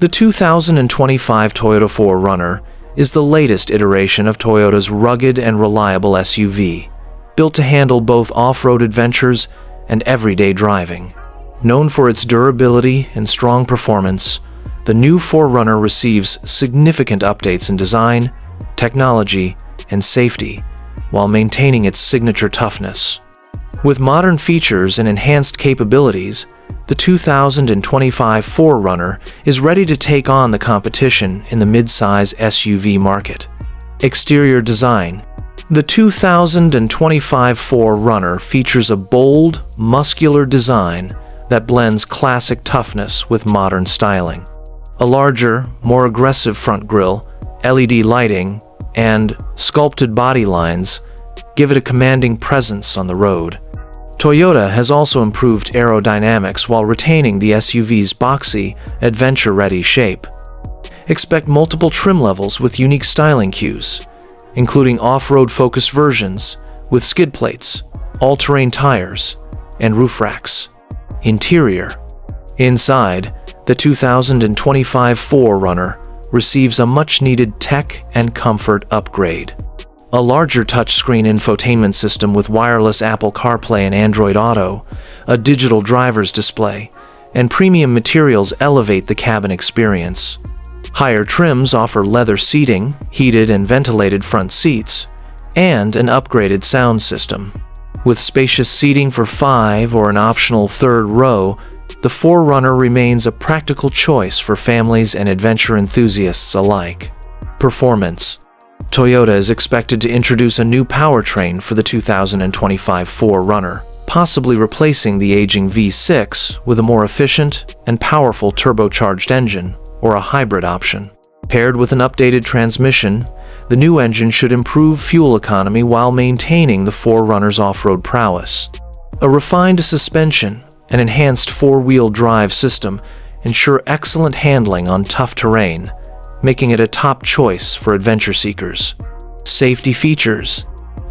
The 2025 Toyota 4Runner is the latest iteration of Toyota's rugged and reliable SUV, built to handle both off-road adventures and everyday driving. Known for its durability and strong performance, the new 4Runner receives significant updates in design, technology, and safety, while maintaining its signature toughness. With modern features and enhanced capabilities, the 2025 4Runner is ready to take on the competition in the mid-size SUV market. Exterior design. The 2025 4Runner features a bold, muscular design that blends classic toughness with modern styling. A larger, more aggressive front grille, LED lighting, and sculpted body lines give it a commanding presence on the road. Toyota has also improved aerodynamics while retaining the SUV's boxy, adventure-ready shape. Expect multiple trim levels with unique styling cues, including off-road focused versions with skid plates, all-terrain tires, and roof racks. Interior. Inside, the 2025 4Runner receives a much-needed tech and comfort upgrade. A larger touchscreen infotainment system with wireless Apple CarPlay and Android Auto, a digital driver's display, and premium materials elevate the cabin experience. Higher trims offer leather seating, heated and ventilated front seats, and an upgraded sound system. With spacious seating for 5 or an optional third row, the 4Runner remains a practical choice for families and adventure enthusiasts alike. Performance. Toyota is expected to introduce a new powertrain for the 2025 4Runner, possibly replacing the aging V6 with a more efficient and powerful turbocharged engine or a hybrid option. Paired with an updated transmission, the new engine should improve fuel economy while maintaining the 4Runner's off-road prowess. A refined suspension and enhanced four-wheel drive system ensure excellent handling on tough terrain, making it a top choice for adventure seekers. Safety features.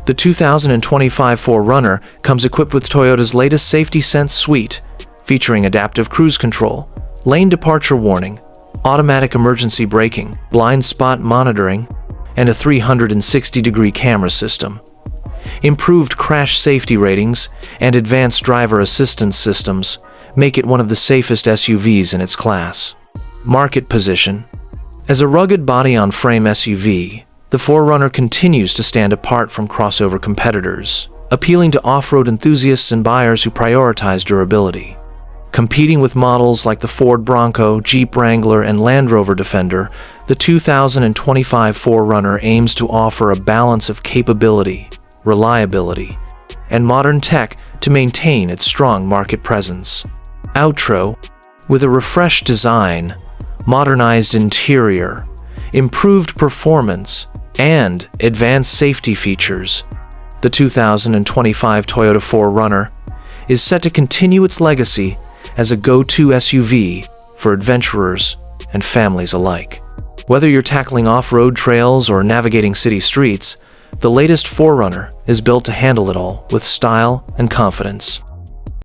The 2025 4Runner comes equipped with Toyota's latest Safety Sense suite, featuring adaptive cruise control, lane departure warning, automatic emergency braking, blind spot monitoring, and a 360-degree camera system. Improved crash safety ratings and advanced driver assistance systems make it one of the safest SUVs in its class. Market position. As a rugged body-on-frame SUV, the 4Runner continues to stand apart from crossover competitors, appealing to off-road enthusiasts and buyers who prioritize durability. Competing with models like the Ford Bronco, Jeep Wrangler, and Land Rover Defender, the 2025 4Runner aims to offer a balance of capability, reliability, and modern tech to maintain its strong market presence. Outro. With a refreshed design, modernized interior, improved performance, and advanced safety features, the 2025 Toyota 4Runner is set to continue its legacy as a go-to SUV for adventurers and families alike. Whether you're tackling off-road trails or navigating city streets, the latest 4Runner is built to handle it all with style and confidence.